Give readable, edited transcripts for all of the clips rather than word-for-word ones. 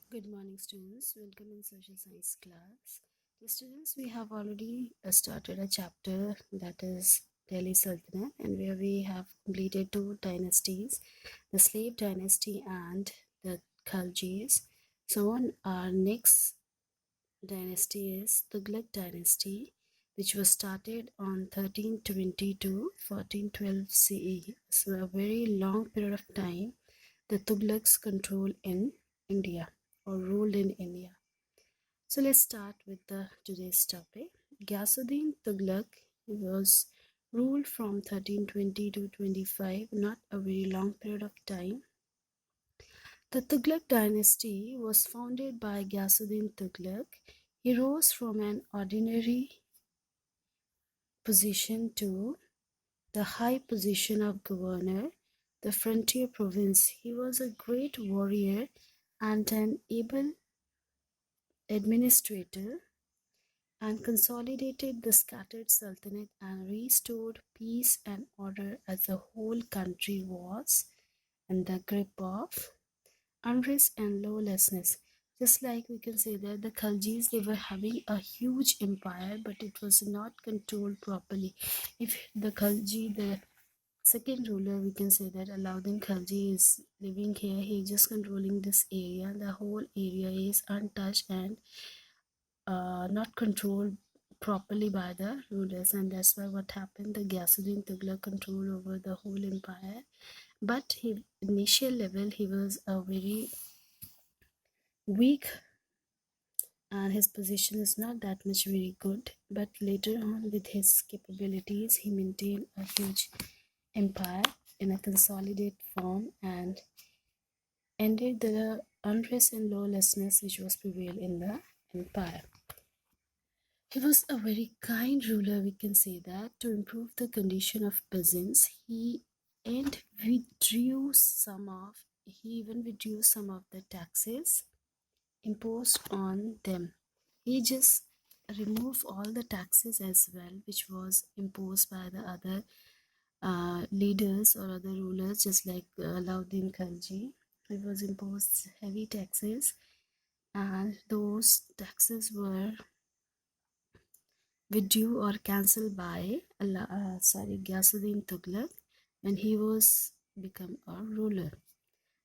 Good morning, students. Welcome in social science class. The students, we have already started a chapter that is Delhi Sultanate, and where we have completed two dynasties, the slave dynasty and the Khaljis. So, on our next dynasty is Tughlaq dynasty, which was started on 1322 1412 CE. So, a very long period of time the Tughlaqs control in India or ruled in India. So let's start with the today's topic. Ghiyasuddin Tughlaq was ruled from 1320 to 25, not a very long period of time. The Tughlaq dynasty was founded by Ghiyasuddin Tughlaq. He rose from an ordinary position to the high position of governor, the frontier province. He was a great warrior and an able administrator, and consolidated the scattered sultanate and restored peace and order as the whole country was in the grip of unrest and lawlessness. Just like we can say that the Khaljis, they were having a huge empire, but it was not controlled properly. If the Khalji, the second ruler, we can say that Alauddin Khalji is living here, he is just controlling this area. The whole area is untouched and not controlled properly by the rulers, and that's why what happened, the Ghiyasuddin Tughlaq control over the whole empire. But he initial level he was a very weak and his position is not that much very good, but later on with his capabilities he maintained a huge empire in a consolidated form and ended the unrest and lawlessness which was prevailed in the empire. He was a very kind ruler, we can say that. To improve the condition of peasants, he even reduced some of the taxes imposed on them. He just removed all the taxes as well, which was imposed by the other leaders or other rulers, just like Alauddin Khalji. It was imposed heavy taxes, and those taxes were withdrew or cancelled by Ghiyasuddin Tughlaq when he was become a ruler.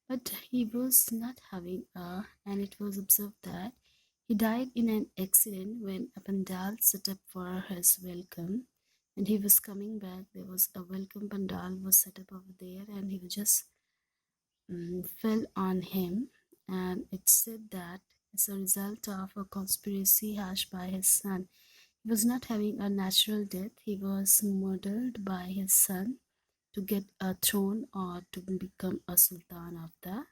But he was not having and it was observed that he died in an accident when a pandal set up for his welcome. When he was coming back, there was a welcome pandal was set up over there, and he just fell on him. And it said that as a result of a conspiracy hatched by his son, he was not having a natural death. He was murdered by his son to get a throne or to become a sultan of the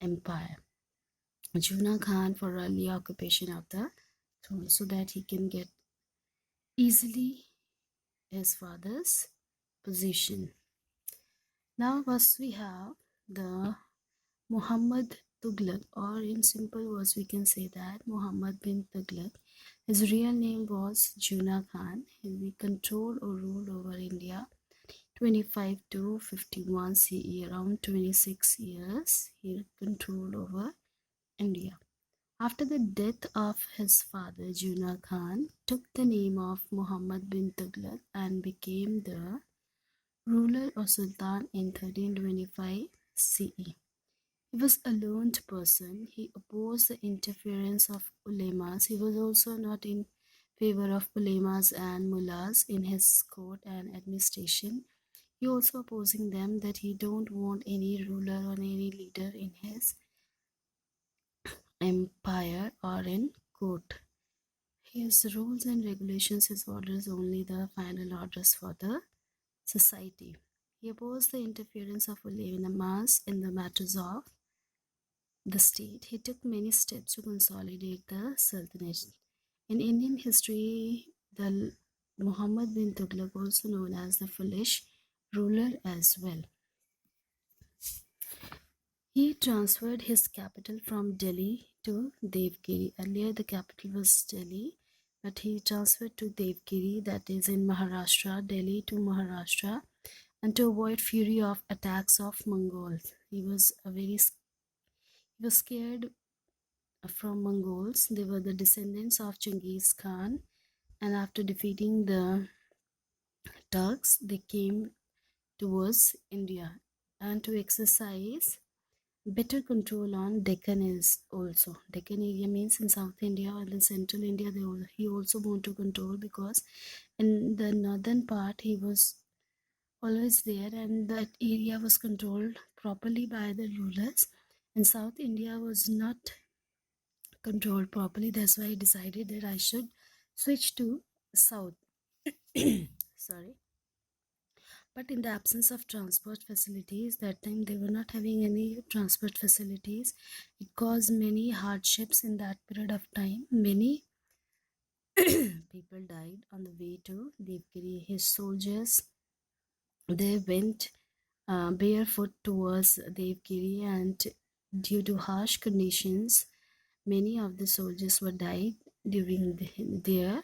empire. Juna Khan for early occupation of the throne so that he can get easily his father's position. Now first we have the Muhammad Tughlaq, or in simple words we can say that Muhammad bin Tughlaq. His real name was Juna Khan. He controlled or ruled over India 25 to 51 CE, around 26 years he controlled over India. After the death of his father, Juna Khan took the name of Muhammad bin Tughlaq and became the ruler or sultan in 1325 CE. He was a learned person. He opposed the interference of ulemas. He was also not in favor of ulemas and mullahs in his court and administration. He also opposing them that he don't want any ruler or any leader in his empire or in court. His rules and regulations, his orders only the final orders for the society. He opposed the interference of ulemas in the matters of the state. He took many steps to consolidate the sultanate. In Indian history, the Muhammad bin Tughlaq, also known as the foolish ruler as well. He transferred his capital from Delhi to Devgiri. Earlier the capital was Delhi, but he transferred to Devgiri, that is in Maharashtra, Delhi to Maharashtra, and to avoid fury of attacks of Mongols. He was scared from Mongols. They were the descendants of Genghis Khan, and after defeating the Turks, they came towards India, and to exercise better control on Deccan is also. Deccan area means in South India and in Central India. He also want to control, because in the northern part he was always there, and that area was controlled properly by the rulers. And South India was not controlled properly. That's why I decided that I should switch to South. Sorry. But in the absence of transport facilities, that time they were not having any transport facilities. It caused many hardships in that period of time. Many people died on the way to Devgiri. His soldiers, they went barefoot towards Devgiri, and due to harsh conditions, many of the soldiers were died during their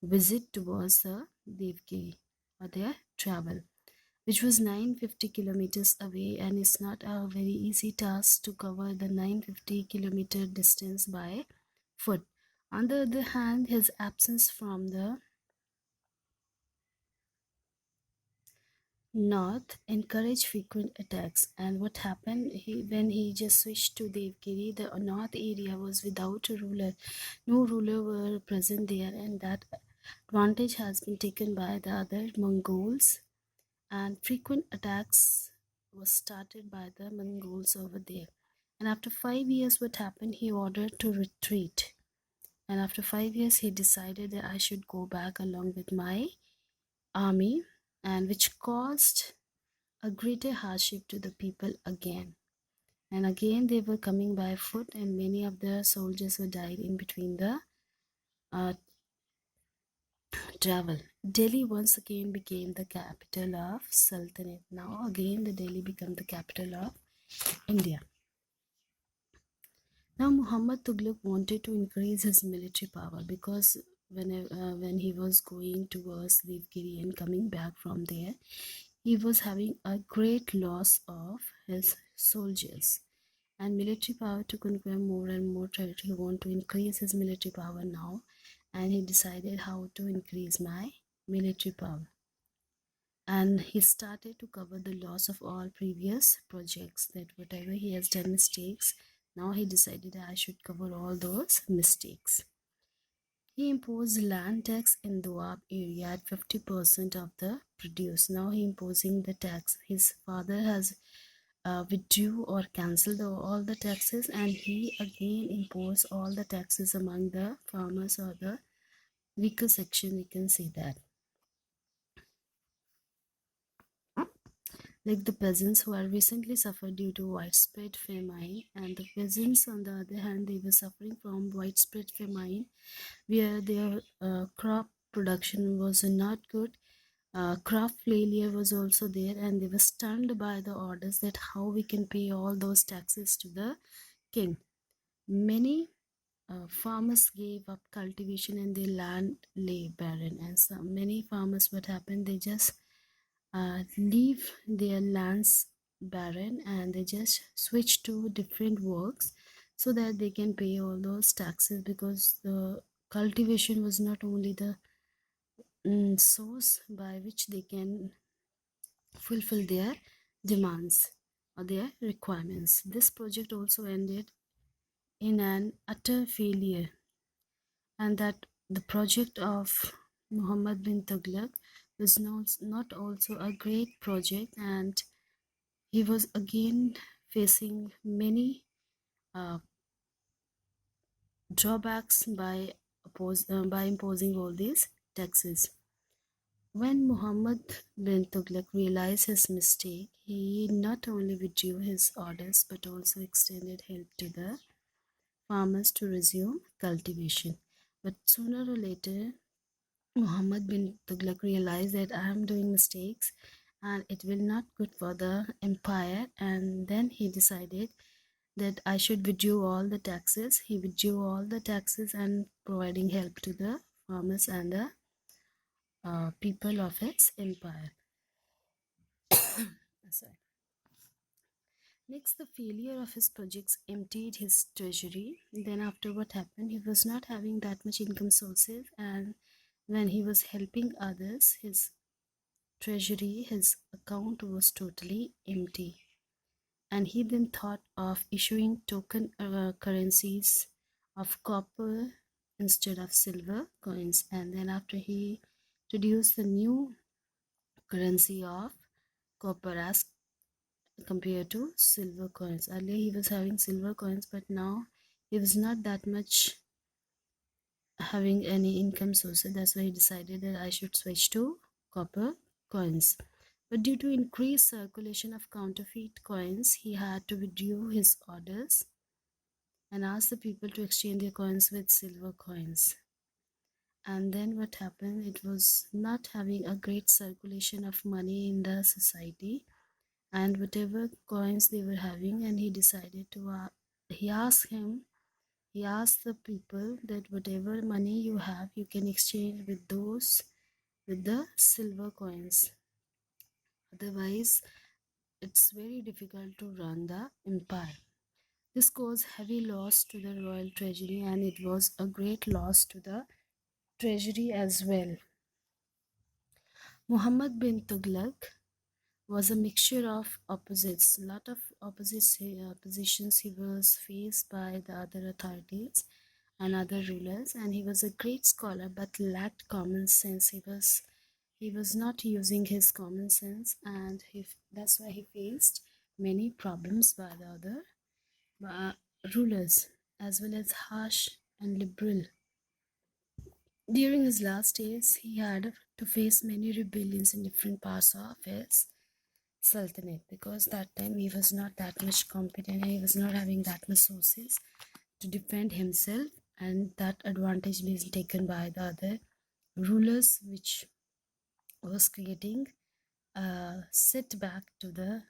visit towards the Devgiri, or their travel, which was 950 kilometers away, and it's not a very easy task to cover the 950-kilometer distance by foot. On the other hand, his absence from the north encouraged frequent attacks. And what happened, when he just switched to Devgiri, the north area was without a ruler. No ruler were present there, and that advantage has been taken by the other Mongols, and frequent attacks was started by the Mongols over there. And after 5 years, what happened, he ordered to retreat. And after 5 years, he decided that I should go back along with my army, and which caused a greater hardship to the people again. And again, they were coming by foot, and many of the soldiers were died in between the uh, travel. Delhi once again became the capital of Sultanate. Now again, the Delhi became the capital of India. Now Muhammad Tughlaq wanted to increase his military power, because when he was going towards Devgiri and coming back from there, he was having a great loss of his soldiers and military power to conquer more and more territory. He wanted to increase his military power now, and he decided how to increase my military power. And he started to cover the loss of all previous projects, that whatever he has done mistakes, now he decided that I should cover all those mistakes. He imposed land tax in Doab area at 50% of the produce. Now he imposing the tax. His father has withdrew or cancelled all the taxes, and he again imposed all the taxes among the farmers, or the weaker section, we can say that. Like the peasants who had recently suffered due to widespread famine, and the peasants on the other hand, they were suffering from widespread famine, where their crop production was not good. Crop failure was also there, and they were stunned by the orders that how we can pay all those taxes to the king. Many farmers gave up cultivation, and their land lay barren. And many farmers, what happened, they just leave their lands barren, and they just switch to different works so that they can pay all those taxes, because the cultivation was not only the source by which they can fulfill their demands or their requirements. This project also ended in an utter failure, and that the project of Muhammad bin Tughlaq was not also a great project, and he was again facing many uh, drawbacks by imposing all these taxes. When Muhammad bin Tughlaq realized his mistake, he not only withdrew his orders but also extended help to the farmers to resume cultivation. But sooner or later, Muhammad bin Tughlaq realized that I am doing mistakes and it will not good for the empire, and then he decided that I should withdraw all the taxes. He withdrew all the taxes and providing help to the farmers and the people of his empire. Sorry. Next, the failure of his projects emptied his treasury. Then, after what happened, he was not having that much income sources, and when he was helping others, his treasury, his account was totally empty. And he then thought of issuing token currencies of copper instead of silver coins. And then, after he introduced the new currency of copper as compared to silver coins. Earlier he was having silver coins, but now he was not that much having any income source. That's why he decided that I should switch to copper coins. But due to increased circulation of counterfeit coins, he had to withdraw his orders and ask the people to exchange their coins with silver coins. And then what happened? It was not having a great circulation of money in the society, and whatever coins they were having, and he decided to he asked the people that whatever money you have, you can exchange with those with the silver coins, otherwise it's very difficult to run the empire. This caused heavy loss to the royal treasury, and it was a great loss to the treasury as well. Muhammad bin Tughlaq was a mixture of opposites, a lot of oppositions he was faced by the other authorities and other rulers, and he was a great scholar but lacked common sense. He was not using his common sense, and that's why he faced many problems by the other rulers, as well as harsh and liberal. During his last days, he had to face many rebellions in different parts of his sultanate, because that time he was not that much competent and he was not having that much sources to defend himself, and that advantage being taken by the other rulers, which was creating a setback to the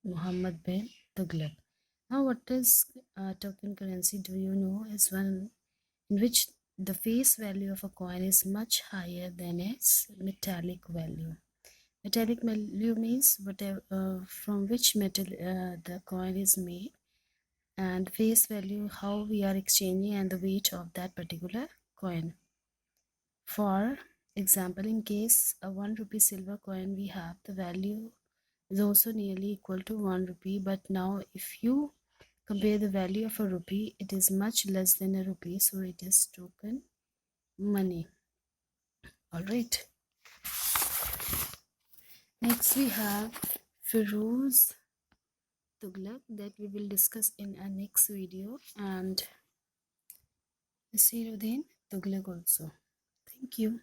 Muhammad bin Tughlaq. Now, what is token currency? Do you know? Is one in which the face value of a coin is much higher than its metallic value. Metallic value means whatever from which metal the coin is made, and face value how we are exchanging and the weight of that particular coin. For example, in case a 1 rupee silver coin we have, the value is also nearly equal to 1 rupee, but now if you compare the value of a rupee, it is much less than a rupee, so it is token money. All right. Next we have Firoz Tughlaq, that we will discuss in our next video, and Nasiruddin Tughlaq also. Thank you.